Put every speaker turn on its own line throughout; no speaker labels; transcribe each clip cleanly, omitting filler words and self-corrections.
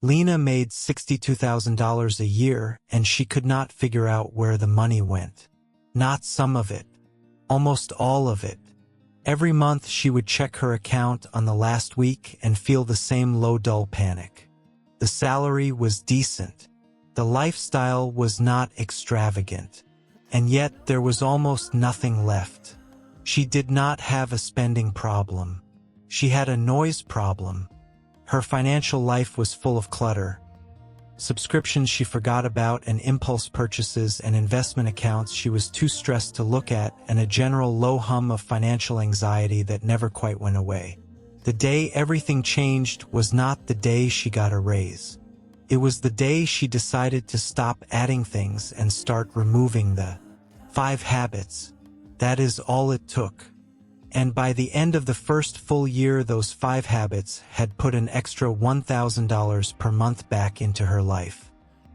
Lena made $62,000 a year, and she could not figure out where the money went. Not some of it. Almost all of it. Every month she would check her account on the last week and feel the same low, dull panic. The salary was decent. The lifestyle was not extravagant. And yet there was almost nothing left. She did not have a spending problem. She had a noise problem. Her financial life was full of clutter. Subscriptions she forgot about, and impulse purchases and investment accounts she was too stressed to look at, and a general low hum of financial anxiety that never quite went away. The day everything changed was not the day she got a raise. It was the day she decided to stop adding things and start removing the 5 habits. That is all it took. And by the end of the first full year, those 5 habits had put an extra $1,000 per month back into her life.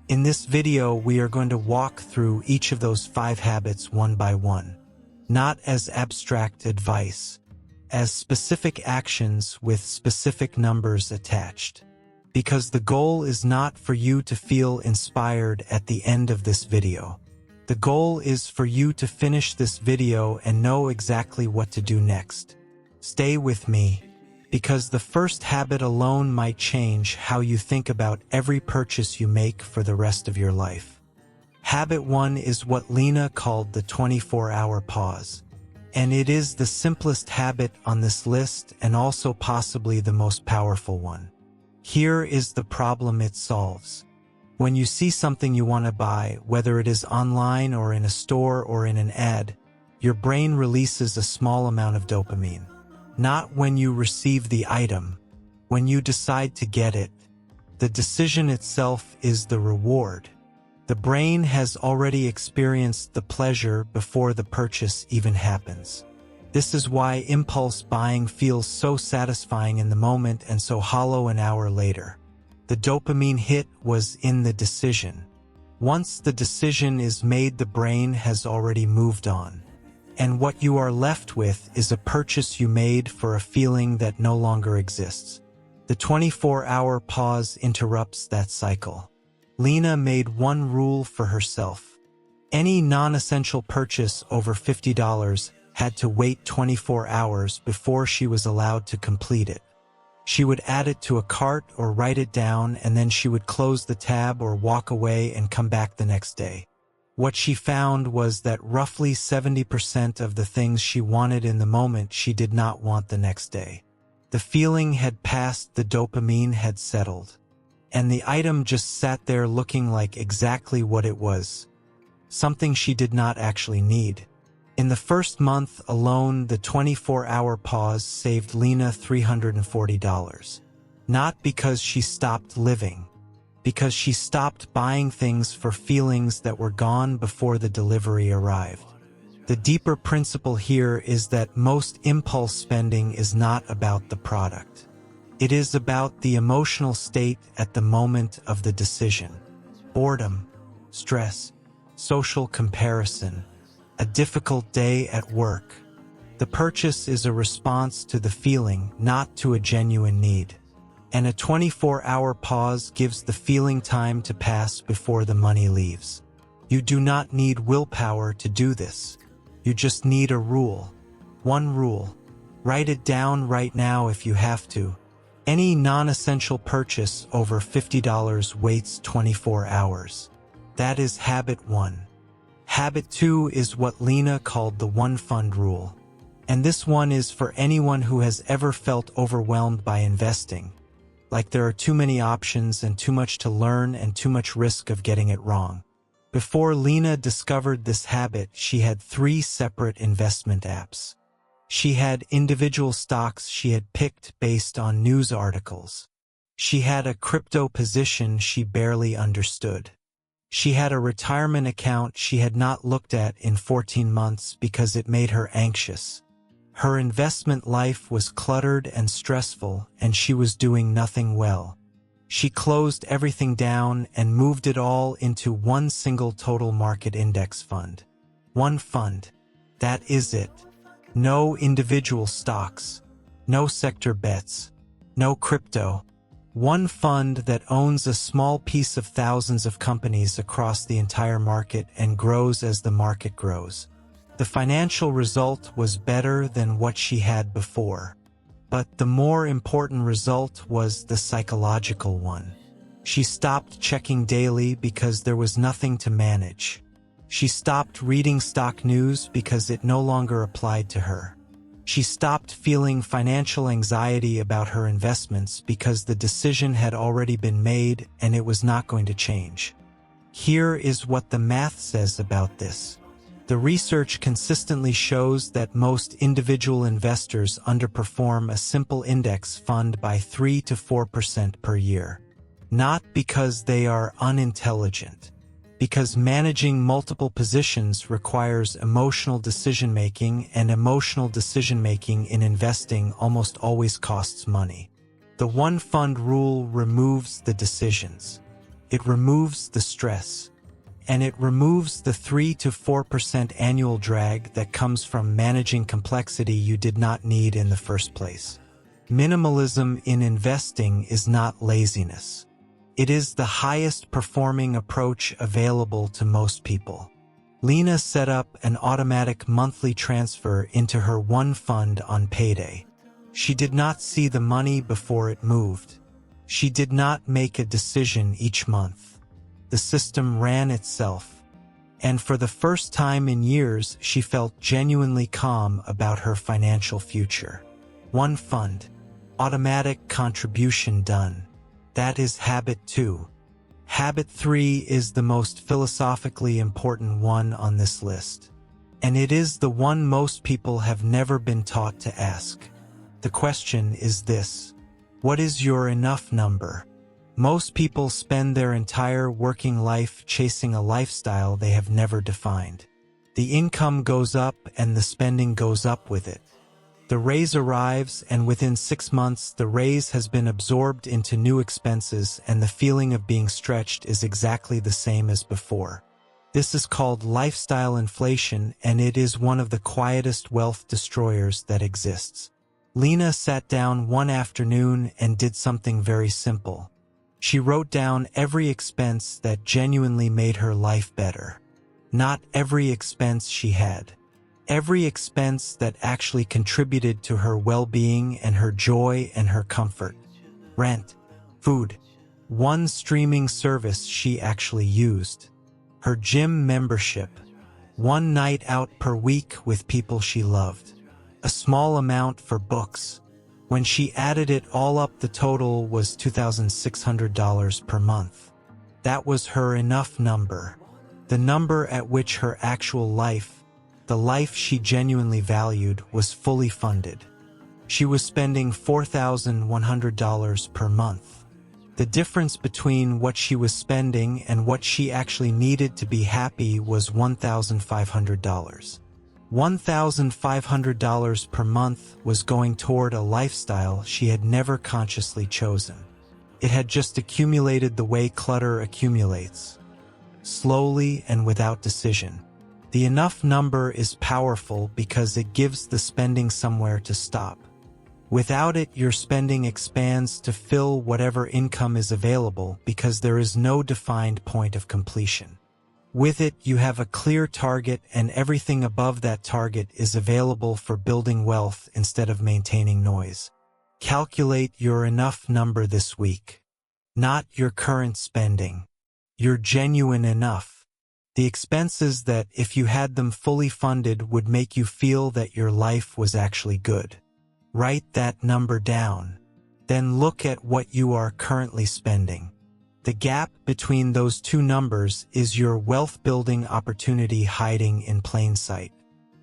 In this video, we are going to walk through each of those 5 habits one by one. Not as abstract advice, as specific actions with specific numbers attached. Because the goal is not for you to feel inspired at the end of this video. The goal is for you to finish this video and know exactly what to do next. Stay with me, because the first habit alone might change how you think about every purchase you make for the rest of your life. Habit 1 is what Lena called the 24-hour pause. And it is the simplest habit on this list and also possibly the most powerful one. Here is the problem it solves. When you see something you want to buy, whether it is online or in a store or in an ad, your brain releases a small amount of dopamine. Not when you receive the item, when you decide to get it. The decision itself is the reward. The brain has already experienced the pleasure before the purchase even happens. This is why impulse buying feels so satisfying in the moment and so hollow an hour later. The dopamine hit was in the decision. Once the decision is made, the brain has already moved on. And what you are left with is a purchase you made for a feeling that no longer exists. The 24-hour pause interrupts that cycle. Lena made one rule for herself. Any non-essential purchase over $50 had to wait 24 hours before she was allowed to complete it. She would add it to a cart or write it down, and then she would close the tab or walk away and come back the next day. What she found was that roughly 70% of the things she wanted in the moment she did not want the next day. The feeling had passed, the dopamine had settled, and the item just sat there looking like exactly what it was. Something she did not actually need. In the first month alone, the 24-hour pause saved Lena $340. Not because she stopped living, because she stopped buying things for feelings that were gone before the delivery arrived. The deeper principle here is that most impulse spending is not about the product. It is about the emotional state at the moment of the decision. Boredom, stress, social comparison, a difficult day at work. The purchase is a response to the feeling, not to a genuine need. And a 24-hour pause gives the feeling time to pass before the money leaves. You do not need willpower to do this. You just need a rule. One rule. Write it down right now if you have to. Any non-essential purchase over $50 waits 24 hours. That is habit 1. Habit 2 is what Lena called the one fund rule. And this one is for anyone who has ever felt overwhelmed by investing. Like there are too many options and too much to learn and too much risk of getting it wrong. Before Lena discovered this habit, she had 3 separate investment apps. She had individual stocks she had picked based on news articles. She had a crypto position she barely understood. She had a retirement account she had not looked at in 14 months because it made her anxious. Her investment life was cluttered and stressful, and she was doing nothing well. She closed everything down and moved it all into one single total market index fund. One fund. That is it. No individual stocks. No sector bets. No crypto. One fund that owns a small piece of thousands of companies across the entire market and grows as the market grows. The financial result was better than what she had before. But the more important result was the psychological one. She stopped checking daily because there was nothing to manage. She stopped reading stock news because it no longer applied to her. She stopped feeling financial anxiety about her investments because the decision had already been made and it was not going to change. Here is what the math says about this. The research consistently shows that most individual investors underperform a simple index fund by 3 to 4% per year. Not because they are unintelligent. Because managing multiple positions requires emotional decision-making, and emotional decision-making in investing almost always costs money. The one fund rule removes the decisions. It removes the stress. And it removes the 3 to 4% annual drag that comes from managing complexity you did not need in the first place. Minimalism in investing is not laziness. It is the highest performing approach available to most people. Lena set up an automatic monthly transfer into her one fund on payday. She did not see the money before it moved. She did not make a decision each month. The system ran itself. And for the first time in years, she felt genuinely calm about her financial future. One fund. Automatic contribution done. That is habit 2. Habit 3 is the most philosophically important one on this list. And it is the one most people have never been taught to ask. The question is this: what is your enough number? Most people spend their entire working life chasing a lifestyle they have never defined. The income goes up and the spending goes up with it. The raise arrives, and within 6 months the raise has been absorbed into new expenses, and the feeling of being stretched is exactly the same as before. This is called lifestyle inflation, and it is one of the quietest wealth destroyers that exists. Lena sat down one afternoon and did something very simple. She wrote down every expense that genuinely made her life better. Not every expense she had. Every expense that actually contributed to her well-being and her joy and her comfort. Rent, food, one streaming service she actually used. Her gym membership, one night out per week with people she loved. A small amount for books. When she added it all up, the total was $2,600 per month. That was her enough number. The number at which her actual life, the life she genuinely valued, was fully funded. She was spending $4,100 per month. The difference between what she was spending and what she actually needed to be happy was $1,500. $1,500 per month was going toward a lifestyle she had never consciously chosen. It had just accumulated the way clutter accumulates. Slowly and without decision. The enough number is powerful because it gives the spending somewhere to stop. Without it, your spending expands to fill whatever income is available because there is no defined point of completion. With it, you have a clear target, and everything above that target is available for building wealth instead of maintaining noise. Calculate your enough number this week. Not your current spending. Your genuine enough. The expenses that, if you had them fully funded, would make you feel that your life was actually good. Write that number down. Then look at what you are currently spending. The gap between those two numbers is your wealth-building opportunity hiding in plain sight.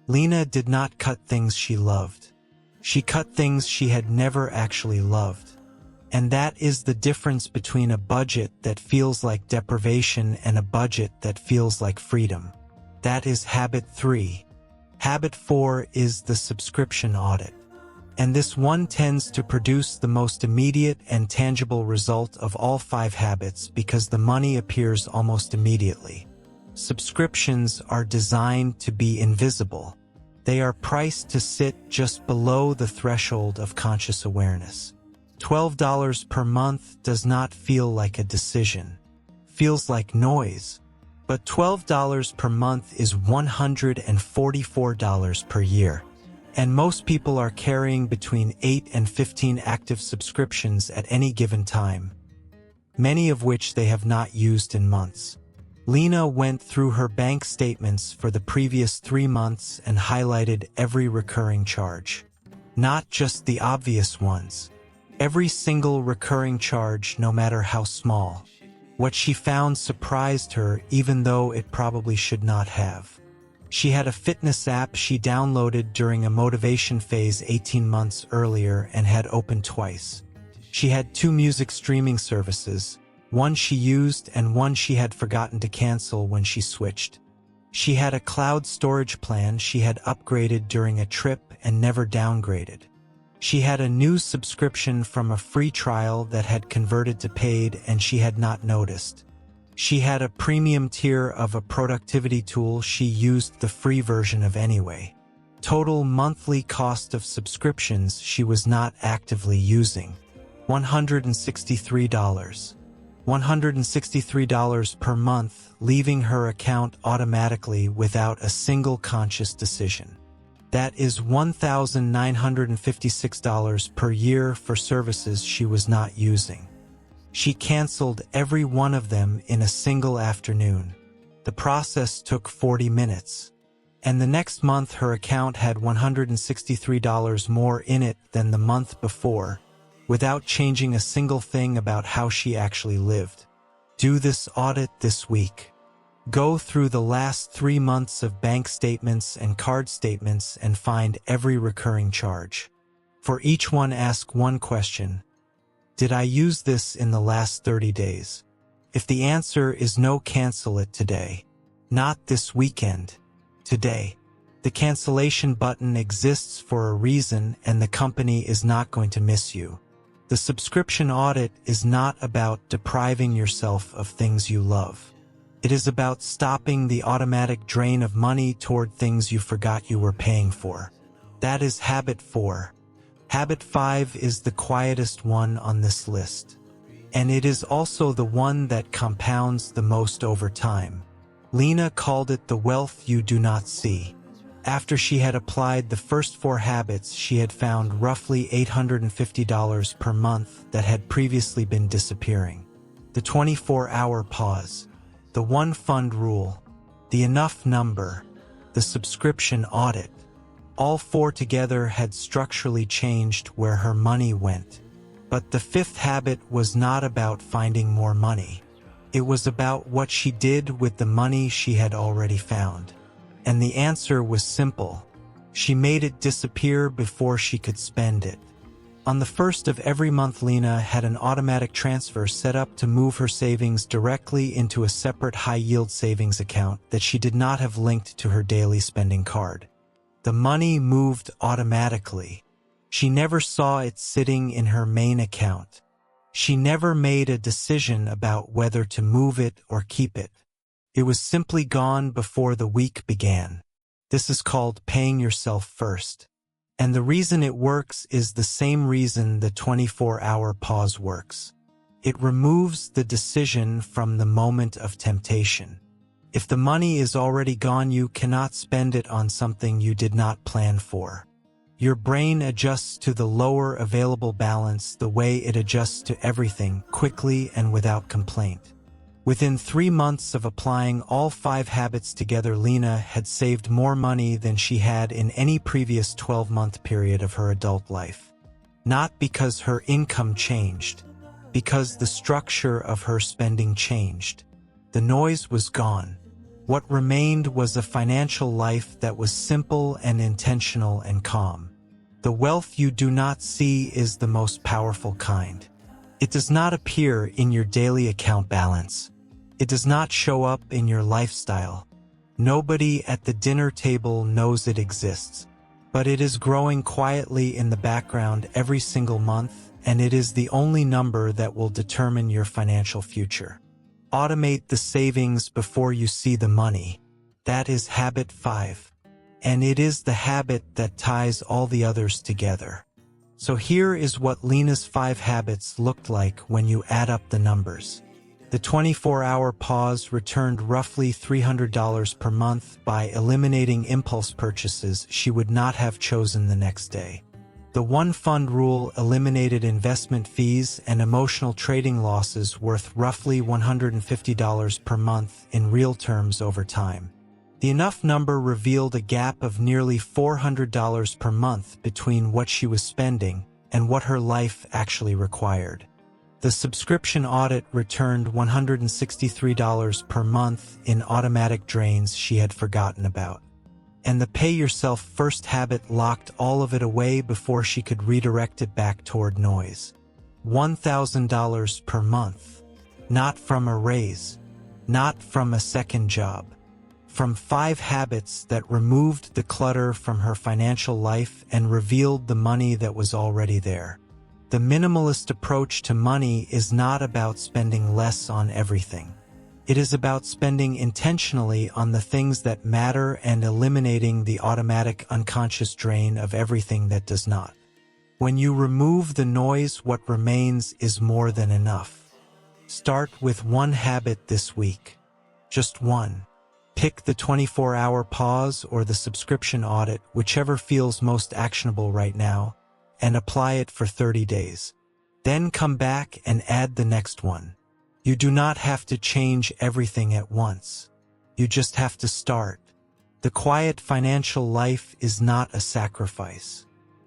Lena did not cut things she loved. She cut things she had never actually loved. And that is the difference between a budget that feels like deprivation and a budget that feels like freedom. That is habit 3. Habit 4 is the subscription audit. And this one tends to produce the most immediate and tangible result of all 5 habits because the money appears almost immediately. Subscriptions are designed to be invisible. They are priced to sit just below the threshold of conscious awareness. $12 per month does not feel like a decision. Feels like noise. But $12 per month is $144 per year. And most people are carrying between 8 and 15 active subscriptions at any given time, many of which they have not used in months. Lena went through her bank statements for the previous 3 months and highlighted every recurring charge. Not just the obvious ones. Every single recurring charge, no matter how small. What she found surprised her, even though it probably should not have. She had a fitness app she downloaded during a motivation phase 18 months earlier and had opened twice. She had 2 music streaming services, one she used and one she had forgotten to cancel when she switched. She had a cloud storage plan she had upgraded during a trip and never downgraded. She had a news subscription from a free trial that had converted to paid and she had not noticed. She had a premium tier of a productivity tool she used the free version of anyway. Total monthly cost of subscriptions she was not actively using. $163. $163 per month, leaving her account automatically without a single conscious decision. That is $1,956 per year for services she was not using. She canceled every one of them in a single afternoon. The process took 40 minutes. And the next month her account had $163 more in it than the month before, without changing a single thing about how she actually lived. Do this audit this week. Go through the last 3 months of bank statements and card statements and find every recurring charge. For each one, ask one question. Did I use this in the last 30 days? If the answer is no, cancel it today. Not this weekend. Today. The cancellation button exists for a reason and the company is not going to miss you. The subscription audit is not about depriving yourself of things you love. It is about stopping the automatic drain of money toward things you forgot you were paying for. That is habit 4. Habit 5 is the quietest one on this list. And it is also the one that compounds the most over time. Lena called it the wealth you do not see. After she had applied the first 4 habits, she had found roughly $850 per month that had previously been disappearing. The 24-hour pause. The 1 fund rule. The enough number. The subscription audit. All 4 together had structurally changed where her money went. But the 5th habit was not about finding more money. It was about what she did with the money she had already found. And the answer was simple. She made it disappear before she could spend it. On the 1st of every month, Lena had an automatic transfer set up to move her savings directly into a separate high-yield savings account that she did not have linked to her daily spending card. The money moved automatically. She never saw it sitting in her main account. She never made a decision about whether to move it or keep it. It was simply gone before the week began. This is called paying yourself first. And the reason it works is the same reason the 24-hour pause works. It removes the decision from the moment of temptation. If the money is already gone, you cannot spend it on something you did not plan for. Your brain adjusts to the lower available balance the way it adjusts to everything, quickly and without complaint. Within 3 months of applying all 5 habits together, Lena had saved more money than she had in any previous 12-month period of her adult life. Not because her income changed, because the structure of her spending changed. The noise was gone. What remained was a financial life that was simple and intentional and calm. The wealth you do not see is the most powerful kind. It does not appear in your daily account balance. It does not show up in your lifestyle. Nobody at the dinner table knows it exists. But it is growing quietly in the background every single month, and it is the only number that will determine your financial future. Automate the savings before you see the money. That is habit 5. And it is the habit that ties all the others together. So here is what Lena's 5 habits looked like when you add up the numbers. The 24-hour pause returned roughly $300 per month by eliminating impulse purchases she would not have chosen the next day. The one fund rule eliminated investment fees and emotional trading losses worth roughly $150 per month in real terms over time. The enough number revealed a gap of nearly $400 per month between what she was spending and what her life actually required. The subscription audit returned $163 per month in automatic drains she had forgotten about. And the pay-yourself-first habit locked all of it away before she could redirect it back toward noise. $1,000 per month. Not from a raise. Not from a second job. From 5 habits that removed the clutter from her financial life and revealed the money that was already there. The minimalist approach to money is not about spending less on everything. It is about spending intentionally on the things that matter and eliminating the automatic unconscious drain of everything that does not. When you remove the noise, what remains is more than enough. Start with one habit this week. Just one. Pick the 24-hour pause or the subscription audit, whichever feels most actionable right now, and apply it for 30 days. Then come back and add the next one. You do not have to change everything at once. You just have to start. The quiet financial life is not a sacrifice.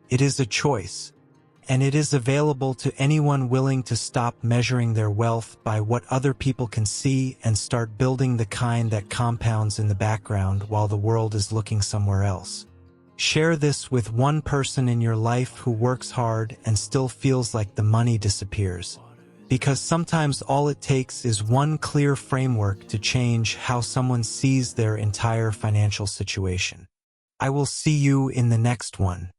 It is a choice, and it is available to anyone willing to stop measuring their wealth by what other people can see and start building the kind that compounds in the background while the world is looking somewhere else. Share this with one person in your life who works hard and still feels like the money disappears. Because sometimes all it takes is one clear framework to change how someone sees their entire financial situation. I will see you in the next one.